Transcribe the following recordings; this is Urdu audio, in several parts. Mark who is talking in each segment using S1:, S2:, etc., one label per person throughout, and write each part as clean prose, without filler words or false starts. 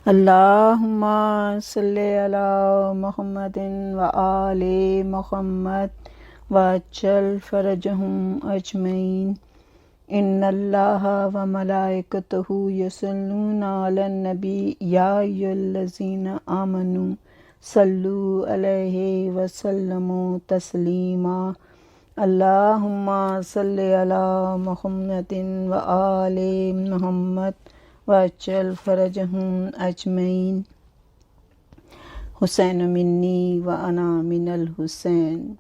S1: اللہم صلی علی محمد و آل محمد وعجل فرجہم اجمعین۔ ان اللہ و ملائکتہ یصلون علی النبی یا ایھا الذین آمنوا صلوا علیہ وسلموا تسلیما۔ اللہم صلی علی محمد و آل محمد وعجل فرجہم اجمعین۔ حسین منی و انا من الحسین۔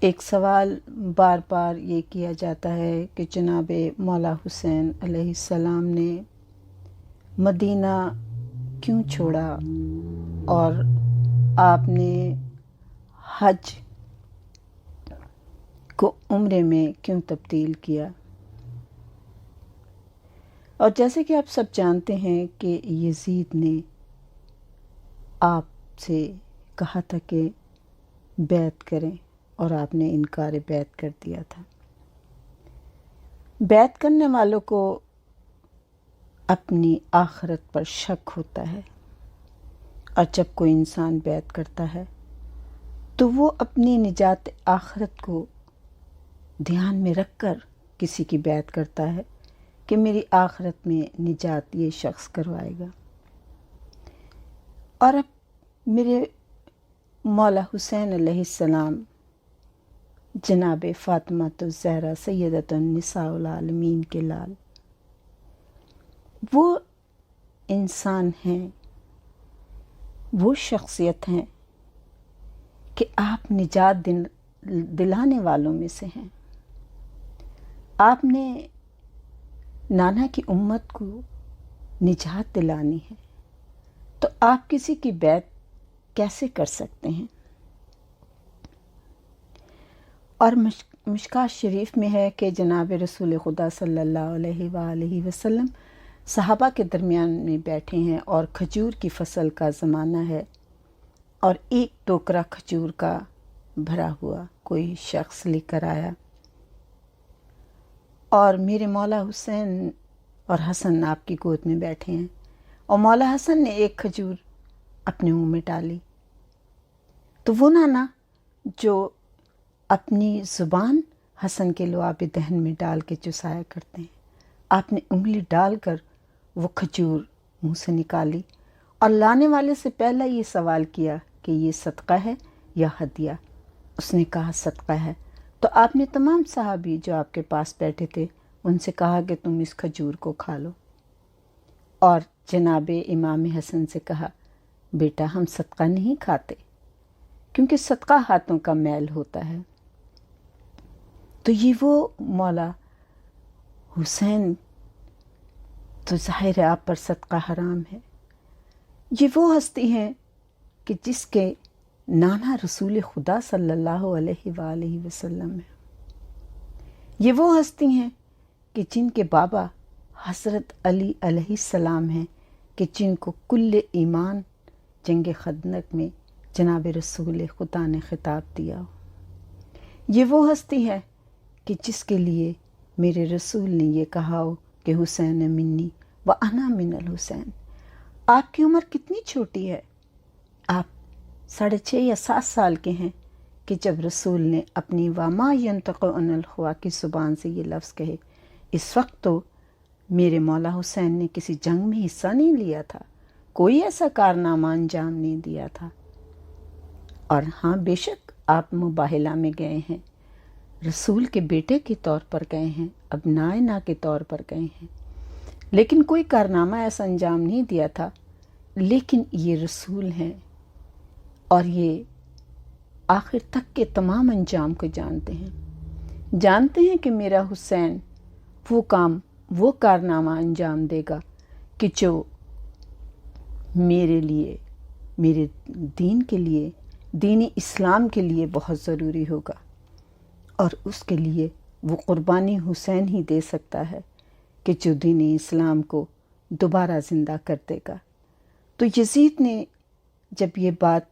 S1: ایک سوال بار بار یہ کیا جاتا ہے کہ جناب مولا حسین علیہ السلام نے مدینہ کیوں چھوڑا اور آپ نے حج کو عمرے میں کیوں تبدیل کیا۔ اور جیسے کہ آپ سب جانتے ہیں کہ یزید نے آپ سے کہا تھا کہ بیعت کریں اور آپ نے انکار بیعت کر دیا تھا۔ بیعت کرنے والوں کو اپنی آخرت پر شک ہوتا ہے، اور جب کوئی انسان بیعت کرتا ہے تو وہ اپنی نجات آخرت کو دھیان میں رکھ کر کسی کی بیعت کرتا ہے کہ میری آخرت میں نجات یہ شخص کروائے گا۔ اور اب میرے مولا حسین علیہ السلام جناب فاطمہ الزہرا سیدۃ النساء العالمین کے لال، وہ انسان ہیں، وہ شخصیت ہیں کہ آپ نجات دلانے والوں میں سے ہیں۔ آپ نے نانا کی امت کو نجات دلانی ہے تو آپ کسی کی بیعت کیسے کر سکتے ہیں؟ اور مشکوٰۃ شریف میں ہے کہ جناب رسول خدا صلی اللہ علیہ وآلہ وسلم صحابہ کے درمیان میں بیٹھے ہیں اور کھجور کی فصل کا زمانہ ہے، اور ایک ٹوکرا کھجور کا بھرا ہوا کوئی شخص لے کر آیا، اور میرے مولا حسین اور حسن آپ کی گود میں بیٹھے ہیں، اور مولا حسن نے ایک کھجور اپنے منہ میں ڈالی، تو وہ نانا جو اپنی زبان حسن کے لعاب دہن میں ڈال کے چسایا کرتے ہیں، آپ نے انگلی ڈال کر وہ کھجور منہ سے نکالی اور لانے والے سے پہلا یہ سوال کیا کہ یہ صدقہ ہے یا ہدیہ۔ اس نے کہا صدقہ ہے، تو آپ نے تمام صحابی جو آپ کے پاس بیٹھے تھے ان سے کہا کہ تم اس کھجور کو کھا لو، اور جناب امام حسن سے کہا بیٹا ہم صدقہ نہیں کھاتے کیونکہ صدقہ ہاتھوں کا میل ہوتا ہے۔ تو یہ وہ مولا حسین، تو ظاہر ہے آپ پر صدقہ حرام ہے۔ یہ وہ ہستی ہیں کہ جس کے نانا رسول خدا صلی اللہ علیہ وآلہ وسلم ہے۔ یہ وہ ہستی ہیں کہ جن کے بابا حضرت علی علیہ السلام ہیں، کہ جن کو کل ایمان جنگ خندق میں جناب رسول خدا نے خطاب دیا ہو۔ یہ وہ ہستی ہے کہ جس کے لیے میرے رسول نے یہ کہا ہو کہ حسین منی و انا من الحسین۔ آپ کی عمر کتنی چھوٹی ہے، آپ 6.5 یا 7 سال کے ہیں کہ جب رسول نے اپنی وما ینطق عن الہویٰ کی زبان سے یہ لفظ کہے۔ اس وقت تو میرے مولا حسین نے کسی جنگ میں حصہ نہیں لیا تھا، کوئی ایسا کارنامہ انجام نہیں دیا تھا، اور ہاں بے شک آپ مباہلہ میں گئے ہیں، رسول کے بیٹے کے طور پر گئے ہیں، ابنائے نا کے طور پر گئے ہیں، لیکن کوئی کارنامہ ایسا انجام نہیں دیا تھا۔ لیکن یہ رسول ہیں اور یہ آخر تک کے تمام انجام کو جانتے ہیں کہ میرا حسین وہ کام، وہ کارنامہ انجام دے گا کہ جو میرے لیے، میرے دین کے لیے، دین اسلام کے لیے بہت ضروری ہوگا، اور اس کے لیے وہ قربانی حسین ہی دے سکتا ہے کہ جو دین اسلام کو دوبارہ زندہ کر دے گا۔ تو یزید نے جب یہ بات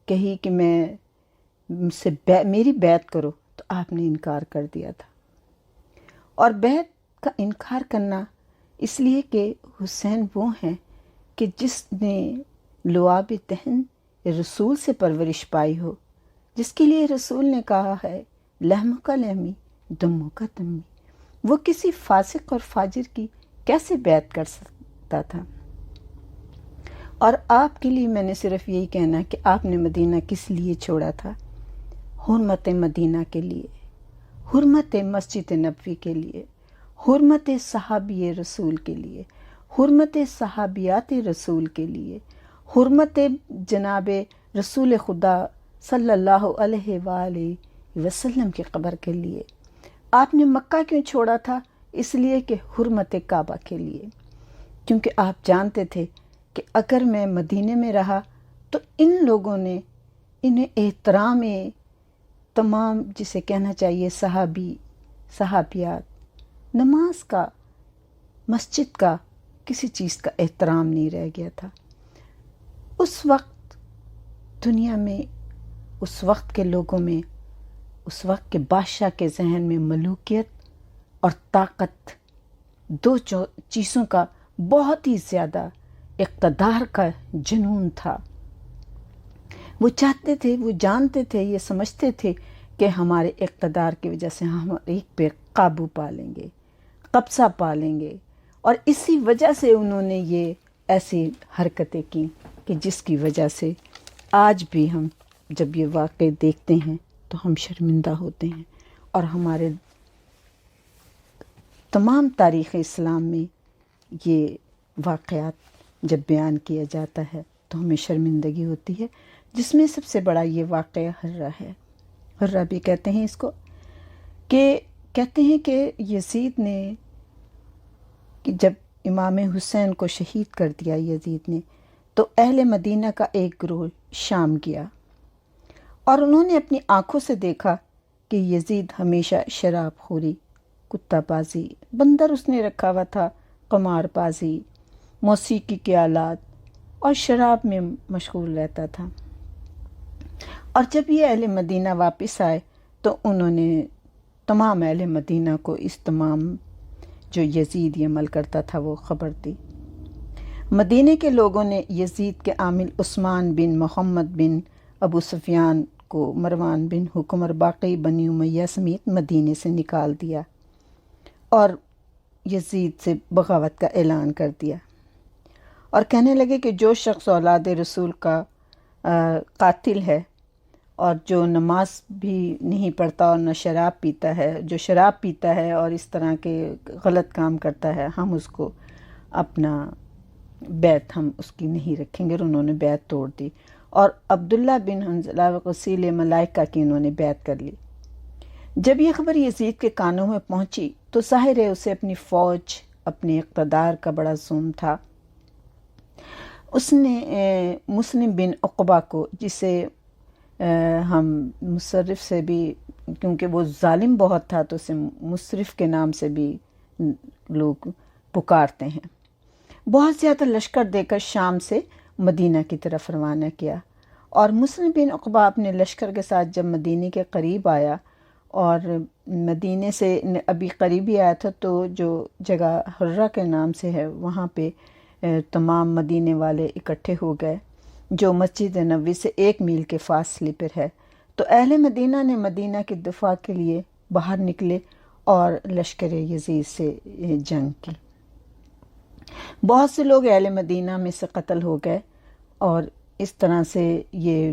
S1: کہی کہ میری بیعت کرو، تو آپ نے انکار کر دیا تھا، اور بیعت کا انکار کرنا اس لیے کہ حسین وہ ہیں کہ جس نے لعاب دہن رسول سے پرورش پائی ہو، جس کے لیے رسول نے کہا ہے لحم کا لحمی دموں کا دمی، وہ کسی فاسق اور فاجر کی کیسے بیعت کر سکتا تھا؟ اور آپ کے لیے میں نے صرف یہی کہنا کہ آپ نے مدینہ کس لیے چھوڑا تھا؟ حرمت مدینہ کے لیے، حرمت مسجد نبوی کے لیے، حرمت صحابی رسول کے لیے، حرمت صحابیات رسول کے لیے، حرمت جناب رسول خدا صلی اللہ علیہ وآلہ وسلم کی قبر کے لیے۔ آپ نے مکہ کیوں چھوڑا تھا؟ اس لیے کہ حرمت کعبہ کے لیے، کیونکہ آپ جانتے تھے کہ اگر میں مدینے میں رہا تو ان لوگوں نے انہیں احترام تمام جسے کہنا چاہیے صحابی صحابیات، نماز کا، مسجد کا، کسی چیز کا احترام نہیں رہ گیا تھا۔ اس وقت دنیا میں، اس وقت کے لوگوں میں، اس وقت کے بادشاہ کے ذہن میں ملوکیت اور طاقت، دو چیزوں کا بہت ہی زیادہ اقتدار کا جنون تھا۔ وہ چاہتے تھے، وہ جانتے تھے، یہ سمجھتے تھے کہ ہمارے اقتدار کی وجہ سے ہم ایک پہ قابو پا لیں گے، قبضہ پا لیں گے، اور اسی وجہ سے انہوں نے یہ ایسی حرکتیں کی کہ جس کی وجہ سے آج بھی ہم جب یہ واقعے دیکھتے ہیں تو ہم شرمندہ ہوتے ہیں، اور ہمارے تمام تاریخ اسلام میں یہ واقعات جب بیان کیا جاتا ہے تو ہمیں شرمندگی ہوتی ہے، جس میں سب سے بڑا یہ واقعہ حرہ ہے۔ حرہ بھی کہتے ہیں اس کو، کہ کہتے ہیں کہ یزید نے کہ جب امام حسین کو شہید کر دیا یزید نے، تو اہل مدینہ کا ایک گروہ شام گیا، اور انہوں نے اپنی آنکھوں سے دیکھا کہ یزید ہمیشہ شراب خوری، کتا بازی، بندر اس نے رکھا ہوا تھا، قمار بازی، موسیقی کے آلات اور شراب میں مشغول رہتا تھا۔ اور جب یہ اہل مدینہ واپس آئے تو انہوں نے تمام اہل مدینہ کو اس تمام جو یزید یہ عمل کرتا تھا وہ خبر دی۔ مدینہ کے لوگوں نے یزید کے عامل عثمان بن محمد بن ابو سفیان کو مروان بن حکم اور باقی بنی امیہ سمیت مدینے سے نکال دیا اور یزید سے بغاوت کا اعلان کر دیا، اور کہنے لگے کہ جو شخص اولاد رسول کا قاتل ہے اور جو نماز بھی نہیں پڑھتا اور نہ شراب پیتا ہے، جو شراب پیتا ہے اور اس طرح کے غلط کام کرتا ہے، ہم اس کو اپنا بیعت ہم اس کی نہیں رکھیں گے، اور انہوں نے بیعت توڑ دی، اور عبداللہ بن حنظلہ وسیل ملائکہ کی انہوں نے بیعت کر لی۔ جب یہ خبر یزید کے کانوں میں پہنچی تو ظاہر ہے اسے اپنی فوج، اپنے اقتدار کا بڑا ظلم تھا۔ اس نے مسلم بن عقبہ کو، جسے ہم مصرف سے بھی، کیونکہ وہ ظالم بہت تھا تو اسے مصرف کے نام سے بھی لوگ پکارتے ہیں، بہت زیادہ لشکر دے کر شام سے مدینہ کی طرف روانہ کیا، اور مسلم بن عقبہ اپنے لشکر کے ساتھ جب مدینہ کے قریب آیا، اور مدینے سے ابھی قریب ہی آیا تھا تو جو جگہ حرہ کے نام سے ہے وہاں پہ تمام مدینے والے اکٹھے ہو گئے، جو مسجد نبوی سے 1 میل کے فاصلے پر ہے۔ تو اہل مدینہ نے مدینہ کے دفاع کے لیے باہر نکلے اور لشکر یزید سے جنگ کی۔ بہت سے لوگ اہل مدینہ میں سے قتل ہو گئے، اور اس طرح سے یہ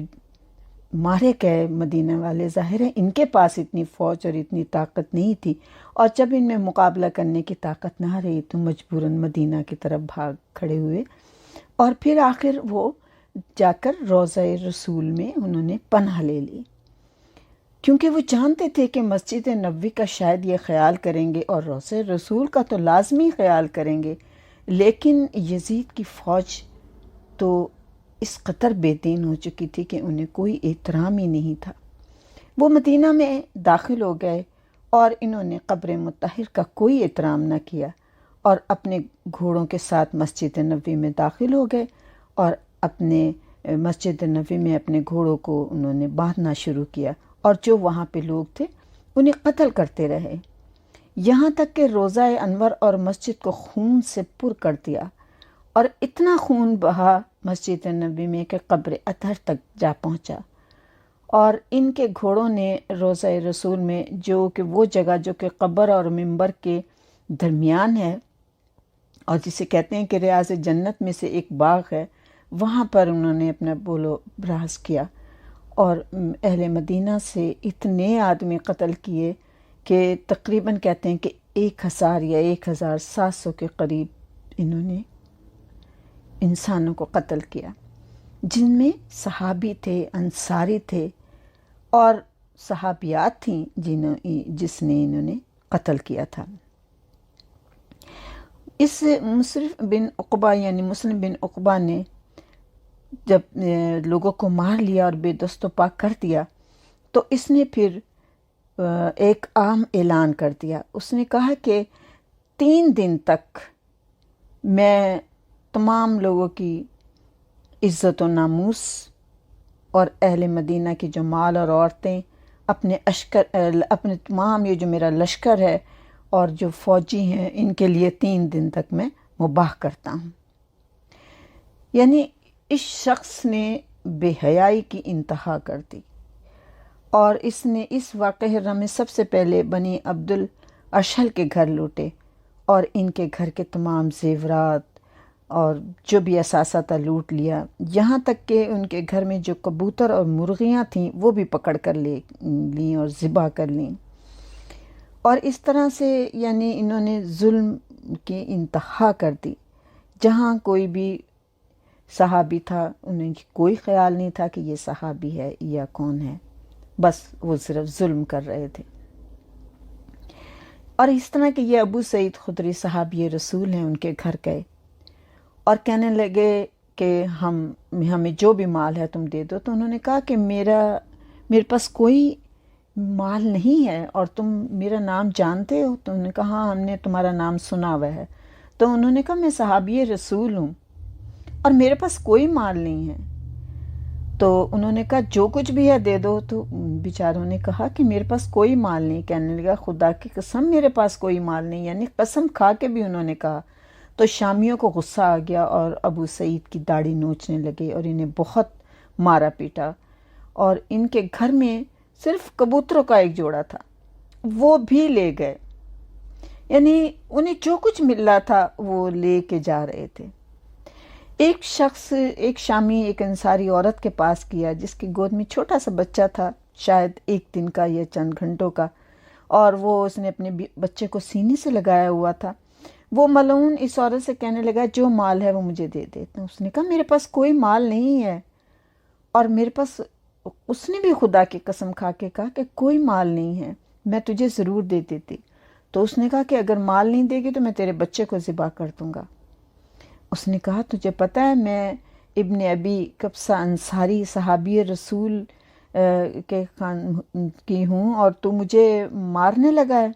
S1: مارے گئے مدینہ والے۔ ظاہر ہے ان کے پاس اتنی فوج اور اتنی طاقت نہیں تھی، اور جب ان میں مقابلہ کرنے کی طاقت نہ رہی تو مجبوراً مدینہ کی طرف بھاگ کھڑے ہوئے، اور پھر آخر وہ جا کر روضہ رسول میں انہوں نے پناہ لے لی، کیونکہ وہ جانتے تھے کہ مسجد نبوی کا شاید یہ خیال کریں گے اور روضہ رسول کا تو لازمی خیال کریں گے، لیکن یزید کی فوج تو اس قدر بے دین ہو چکی تھی کہ انہیں کوئی احترام ہی نہیں تھا۔ وہ مدینہ میں داخل ہو گئے اور انہوں نے قبر مطہر کا کوئی احترام نہ کیا، اور اپنے گھوڑوں کے ساتھ مسجد نبوی میں داخل ہو گئے، اور اپنے مسجد نبوی میں اپنے گھوڑوں کو انہوں نے باندھنا شروع کیا، اور جو وہاں پہ لوگ تھے انہیں قتل کرتے رہے۔ یہاں تک کہ روضہ انور اور مسجد کو خون سے پر کر دیا، اور اتنا خون بہا مسجد نبی میں کہ قبر اطہر تک جا پہنچا، اور ان کے گھوڑوں نے روضہ رسول میں، جو کہ وہ جگہ جو کہ قبر اور منبر کے درمیان ہے اور جسے کہتے ہیں کہ ریاض جنت میں سے ایک باغ ہے، وہاں پر انہوں نے اپنا بول و براز کیا، اور اہل مدینہ سے اتنے آدمی قتل کیے کہ تقریباً کہتے ہیں کہ 1000 یا 1700 کے قریب انہوں نے انسانوں کو قتل کیا، جن میں صحابی تھے، انصاری تھے، اور صحابیات تھیں جس نے انہوں نے قتل کیا تھا۔ اس مصرف بن عقبہ یعنی مسلم بن عقبہ نے جب لوگوں کو مار لیا اور بے دست و پا کر دیا، تو اس نے پھر ایک عام اعلان کر دیا۔ اس نے کہا کہ 3 دن تک میں تمام لوگوں کی عزت و ناموس اور اہل مدینہ کی جو مال اور عورتیں، اپنے تمام یہ جو میرا لشکر ہے اور جو فوجی ہیں، ان کے لیے 3 دن تک میں مباح کرتا ہوں۔ یعنی اس شخص نے بے حیائی کی انتہا کر دی، اور اس نے اس واقعہ میں سب سے پہلے بنی عبد الاشہل کے گھر لوٹے، اور ان کے گھر کے تمام زیورات اور جو بھی اثاثہ تھا لوٹ لیا، یہاں تک کہ ان کے گھر میں جو کبوتر اور مرغیاں تھیں وہ بھی پکڑ کر لیں اور ذبح کر لیں، اور اس طرح سے یعنی انہوں نے ظلم کی انتہا کر دی۔ جہاں کوئی بھی صحابی تھا، انہیں کوئی خیال نہیں تھا کہ یہ صحابی ہے یا کون ہے، بس وہ صرف ظلم کر رہے تھے۔ اور اس طرح کہ یہ ابو سعید خدری صحابی رسول ہیں، ان کے گھر گئے اور کہنے لگے کہ ہمیں جو بھی مال ہے تم دے دو۔ تو انہوں نے کہا کہ میرے پاس کوئی مال نہیں ہے، اور تم میرا نام جانتے ہو؟ تو انہوں نے کہا ہاں، ہم نے تمہارا نام سنا ہوا ہے۔ تو انہوں نے کہا میں صحابی رسول ہوں اور میرے پاس کوئی مال نہیں ہے۔ تو انہوں نے کہا جو کچھ بھی ہے دے دو۔ تو بیچاروں نے کہا کہ میرے پاس کوئی مال نہیں۔ کہنے لگا خدا کی قسم میرے پاس کوئی مال نہیں، یعنی قسم کھا کے بھی انہوں نے کہا۔ تو شامیوں کو غصہ آ گیا اور ابو سعید کی داڑھی نوچنے لگے اور انہیں بہت مارا پیٹا، اور ان کے گھر میں صرف کبوتروں کا ایک جوڑا تھا، وہ بھی لے گئے، یعنی انہیں جو کچھ مل رہا تھا وہ لے کے جا رہے تھے۔ ایک شخص، ایک شامی ایک انصاری عورت کے پاس گیا جس کی گود میں چھوٹا سا بچہ تھا، شاید 1 دن کا یا چند گھنٹوں کا، اور اس نے اپنے بچے کو سینے سے لگایا ہوا تھا۔ وہ ملعون اس عورت سے کہنے لگا جو مال ہے وہ مجھے دے دے۔ تو اس نے کہا میرے پاس کوئی مال نہیں ہے، اور میرے پاس، اس نے بھی خدا کی قسم کھا کے کہا کہ کوئی مال نہیں ہے، میں تجھے ضرور دے دیتی۔ تو اس نے کہا کہ اگر مال نہیں دے گی تو میں تیرے بچے کو ذبح کر دوں گا۔ اس نے کہا تجھے پتہ ہے میں ابن ابی قبصہ انصاری صحابی رسول کی ہوں اور تو مجھے مارنے لگا ہے؟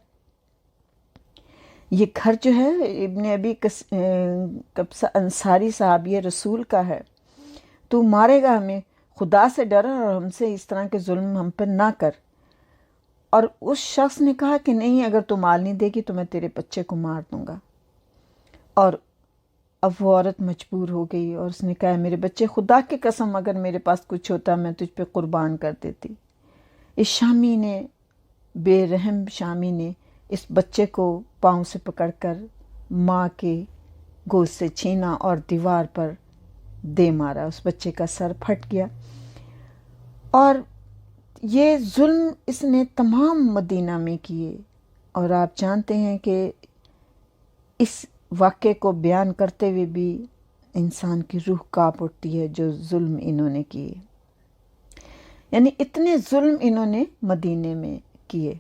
S1: یہ گھر جو ہے ابن ابی قبصہ انصاری صحابی رسول کا ہے، تو مارے گا ہمیں، خدا سے ڈر اور ہم سے اس طرح کے ظلم ہم پر نہ کر۔ اور اس شخص نے کہا کہ نہیں، اگر تو مال نہیں دے گی تو میں تیرے بچے کو مار دوں گا۔ اور اب وہ عورت مجبور ہو گئی اور اس نے کہا میرے بچے، خدا کی قسم اگر میرے پاس کچھ ہوتا میں تجھ پہ قربان کر دیتی۔ اس شامی نے، بے رحم شامی نے اس بچے کو پاؤں سے پکڑ کر ماں کے گود سے چھینا اور دیوار پر دے مارا، اس بچے کا سر پھٹ گیا۔ اور یہ ظلم اس نے تمام مدینہ میں کیے، اور آپ جانتے ہیں کہ اس واقعے کو بیان کرتے ہوئے بھی انسان کی روح کانپ اٹھتی ہے، جو ظلم انہوں نے کیے، یعنی اتنے ظلم انہوں نے مدینے میں کیے۔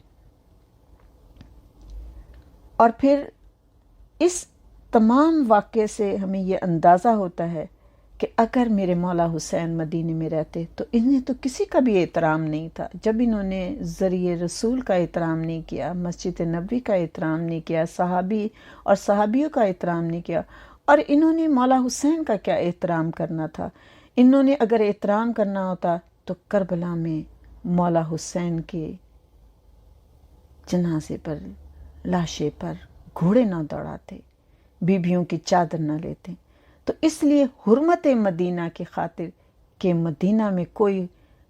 S1: اور پھر اس تمام واقعے سے ہمیں یہ اندازہ ہوتا ہے کہ اگر میرے مولا حسین مدینے میں رہتے تو انہیں تو کسی کا بھی احترام نہیں تھا۔ جب انہوں نے ذریعہ رسول کا احترام نہیں کیا، مسجد نبوی کا احترام نہیں کیا، صحابی اور صحابیوں کا احترام نہیں کیا، اور انہوں نے مولا حسین کا کیا احترام کرنا تھا؟ انہوں نے اگر احترام کرنا ہوتا تو کربلا میں مولا حسین کے جنازے پر لاشے پر گھوڑے نہ دوڑاتے، بیویوں کی چادر نہ لیتے، تو اس لیے حرمت مدینہ کی خاطر کہ مدینہ میں کوئی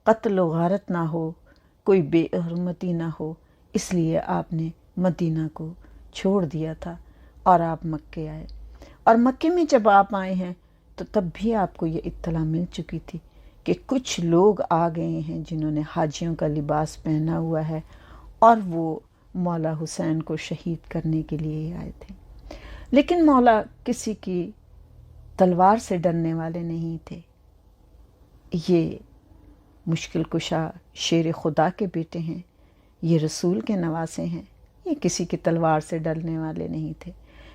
S1: قتل و غارت نہ ہو، کوئی بے حرمتی نہ ہو، اس لیے آپ نے مدینہ کو چھوڑ دیا تھا اور آپ مکے آئے۔ اور مکے میں جب آپ آئے ہیں تو تب بھی آپ کو یہ اطلاع مل چکی تھی کہ کچھ لوگ آ گئے ہیں جنہوں نے حاجیوں کا لباس پہنا ہوا ہے اور وہ مولا حسین کو شہید کرنے کے لیے آئے تھے۔ لیکن مولا کسی کی تلوار سے ڈرنے والے نہیں تھے، یہ مشکل کشا شیر خدا کے بیٹے ہیں، یہ رسول کے نواسے ہیں، یہ کسی کی تلوار سے ڈرنے والے نہیں تھے۔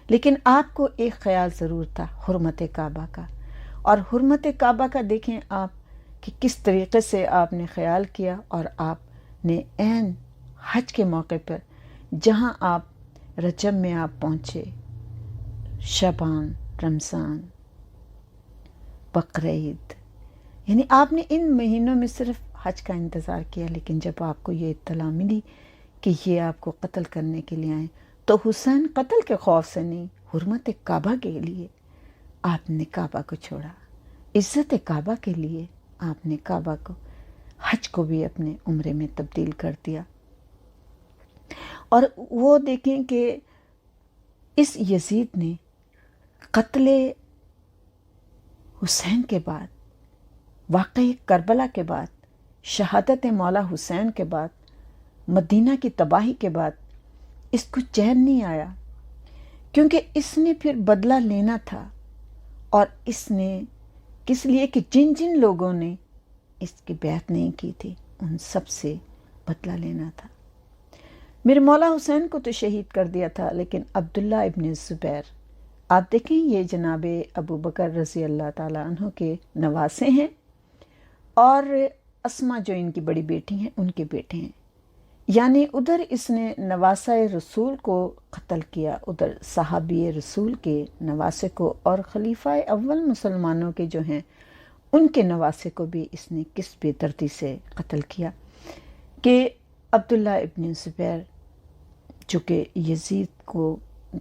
S1: لیکن آپ کو ایک خیال ضرور تھا حرمت کعبہ کا، اور حرمت کعبہ کا دیکھیں آپ کہ کس طریقے سے آپ نے خیال کیا، اور آپ نے عین حج کے موقع پر جہاں آپ رجب میں آپ پہنچے، شعبان، رمضان، بقرعید، یعنی آپ نے ان مہینوں میں صرف حج کا انتظار کیا۔ لیکن جب آپ کو یہ اطلاع ملی کہ یہ آپ کو قتل کرنے کے لیے آئیں، تو حسین قتل کے خوف سے نہیں، حرمت کعبہ کے لیے آپ نے کعبہ کو چھوڑا، عزت کعبہ کے لیے آپ نے کعبہ کو، حج کو بھی اپنے عمرے میں تبدیل کر دیا۔ اور وہ دیکھیں کہ اس یزید نے قتل حسین کے بعد، واقعی کربلا کے بعد، شہادت مولا حسین کے بعد، مدینہ کی تباہی کے بعد اس کو چین نہیں آیا، کیونکہ اس نے پھر بدلہ لینا تھا، اور اس نے کس لیے کہ جن جن لوگوں نے اس کی بیعت نہیں کی تھی ان سب سے بدلہ لینا تھا۔ میرے مولا حسین کو تو شہید کر دیا تھا، لیکن عبداللہ ابن زبیر، آپ دیکھیں یہ جناب ابو بکر رضی اللہ تعالیٰ عنہ کے نواسے ہیں، اور اسما جو ان کی بڑی بیٹی ہیں ان کے بیٹے ہیں، یعنی ادھر اس نے نواسہ رسول کو قتل کیا، ادھر صحابی رسول کے نواسے کو، اور خلیفہ اول مسلمانوں کے جو ہیں ان کے نواسے کو بھی اس نے کس بے دردی سے قتل کیا کہ عبداللہ ابن زبیر، جو کہ یزید کو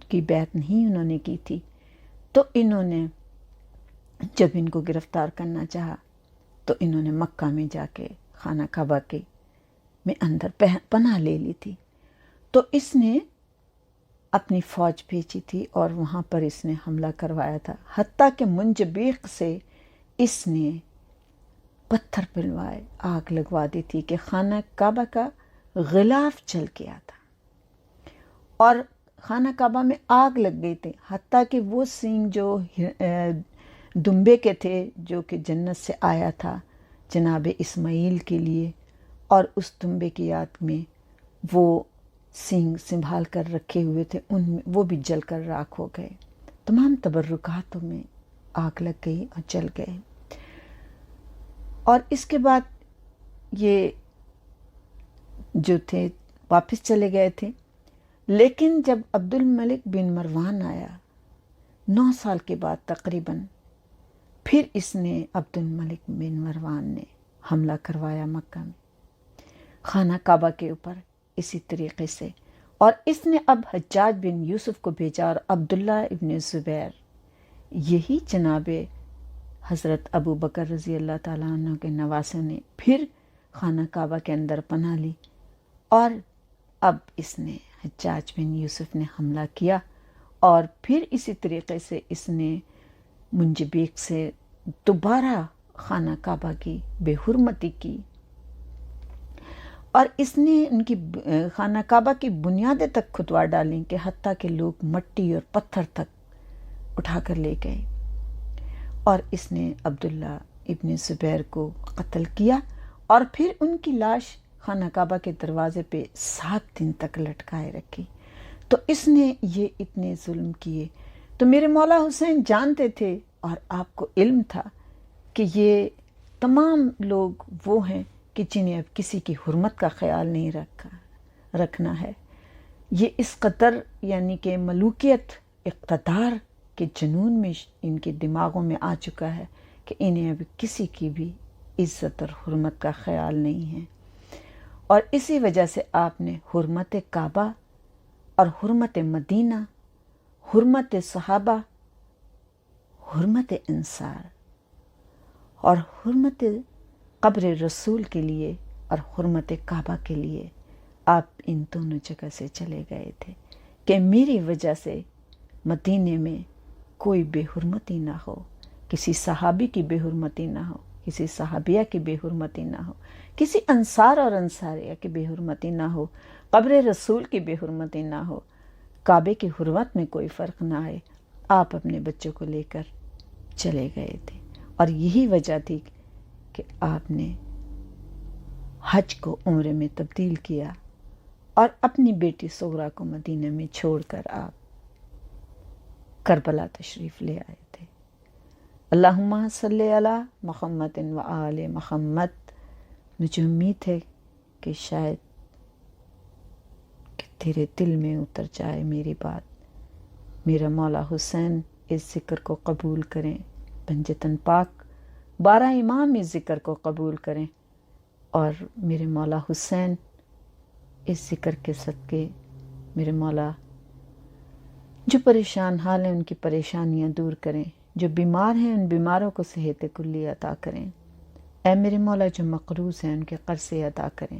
S1: کی بیعت نہیں انہوں نے کی تھی، تو انہوں نے جب ان کو گرفتار کرنا چاہا تو انہوں نے مکہ میں جا کے خانہ کعبہ کے میں اندر پناہ لے لی تھی، تو اس نے اپنی فوج بھیجی تھی اور وہاں پر اس نے حملہ کروایا تھا، حتیٰ کہ منجبیق سے اس نے پتھر پلوائے، آگ لگوا دی تھی کہ خانہ کعبہ کا غلاف جل گیا تھا اور خانہ کعبہ میں آگ لگ گئی تھی، حتیٰ کہ وہ سینگ جو دمبے کے تھے جو کہ جنت سے آیا تھا جناب اسماعیل کے لیے، اور اس دمبے کی یاد میں وہ سینگ سنبھال کر رکھے ہوئے تھے، ان میں وہ بھی جل کر راکھ ہو گئے، تمام تبرکاتوں میں آگ لگ گئی اور جل گئے۔ اور اس کے بعد یہ جو تھے واپس چلے گئے تھے، لیکن جب عبد الملک بن مروان آیا 9 سال کے بعد تقریباً، پھر اس نے عبد الملک بن مروان نے حملہ کروایا مکہ میں خانہ کعبہ کے اوپر اسی طریقے سے، اور اس نے اب حجاج بن یوسف کو بھیجا، اور عبداللہ ابن زبیر، یہی جناب حضرت ابو بکر رضی اللہ تعالیٰ عنہ کے نواسے نے پھر خانہ کعبہ کے اندر پناہ لی، اور اب اس نے حجاج بن یوسف نے حملہ کیا، اور پھر اسی طریقے سے اس نے منجبیق سے دوبارہ خانہ کعبہ کی بے حرمتی کی، اور اس نے ان کی خانہ کعبہ کی بنیادیں تک کھدوا ڈالیں کہ حتیٰ کہ لوگ مٹی اور پتھر تک اٹھا کر لے گئے، اور اس نے عبداللہ ابن زبیر کو قتل کیا، اور پھر ان کی لاش خانہ کعبہ کے دروازے پہ 7 دن تک لٹکائے رکھی۔ تو اس نے یہ اتنے ظلم کیے، تو میرے مولا حسین جانتے تھے اور آپ کو علم تھا کہ یہ تمام لوگ وہ ہیں کہ جنہیں اب کسی کی حرمت کا خیال نہیں رکھنا ہے، یہ اس قدر یعنی کہ ملوکیت اقتدار کے جنون میں ان کے دماغوں میں آ چکا ہے کہ انہیں اب کسی کی بھی عزت اور حرمت کا خیال نہیں ہے، اور اسی وجہ سے آپ نے حرمت کعبہ اور حرمت مدینہ، حرمت صحابہ، حرمت انصار اور حرمت قبر رسول کے لیے اور حرمت کعبہ کے لیے آپ ان دونوں جگہ سے چلے گئے تھے کہ میری وجہ سے مدینے میں کوئی بے حرمتی نہ ہو، کسی صحابی کی بے حرمتی نہ ہو، کسی صحابیہ کی بے حرمتی نہ ہو، کسی انصار اور انصاریہ کی بے حرمتی نہ ہو، قبر رسول کی بے حرمتی نہ ہو، کعبے کی حرمت میں کوئی فرق نہ آئے۔ آپ اپنے بچوں کو لے کر چلے گئے تھے، اور یہی وجہ تھی کہ آپ نے حج کو عمرے میں تبدیل کیا اور اپنی بیٹی صغرا کو مدینہ میں چھوڑ کر آپ کربلا تشریف لے آئے تھے۔ اللہم صلی علی محمد و آل محمد۔ مجھے امید ہے کہ شاید کہ تیرے دل میں اتر جائے میری بات۔ میرا مولا حسین اس ذکر کو قبول کریں، پنجتن پاک 12 امام اس ذکر کو قبول کریں، اور میرے مولا حسین اس ذکر کے صدقے میرے مولا جو پریشان حال ہیں ان کی پریشانیاں دور کریں، جو بیمار ہیں ان بیماروں کو صحت کلی عطا کریں۔ اے میرے مولا جو مقروض ہیں ان کے قرضے ادا کریں۔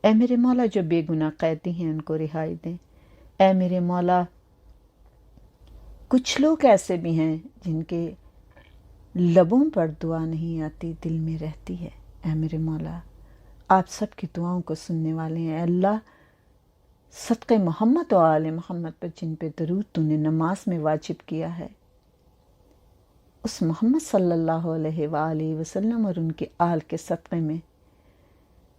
S1: اے میرے مولا جو بے گناہ قیدی ہیں ان کو رہائی دیں۔ اے میرے مولا کچھ لوگ ایسے بھی ہیں جن کے لبوں پر دعا نہیں آتی، دل میں رہتی ہے۔ اے میرے مولا آپ سب کی دعاؤں کو سننے والے ہیں۔ اے اللہ صدقہ محمد و آل محمد پر جن پہ درود تو نے نماز میں واجب کیا ہے، اس محمد صلی اللہ علیہ وآلہ وسلم اور ان کے آل کے صدقے میں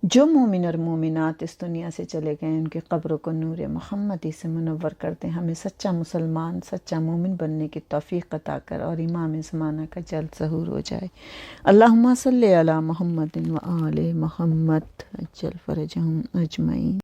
S1: جو مومن اور مومنات اس دنیا سے چلے گئے ان کے قبروں کو نور محمدی سے منور کر دیں، ہمیں سچا مسلمان سچا مومن بننے کی توفیق عطا کر، اور امام زمانہ کا جلد ظہور ہو جائے۔ اللہم صلی علی محمد و آل محمد عجل فرجہم اجمعین۔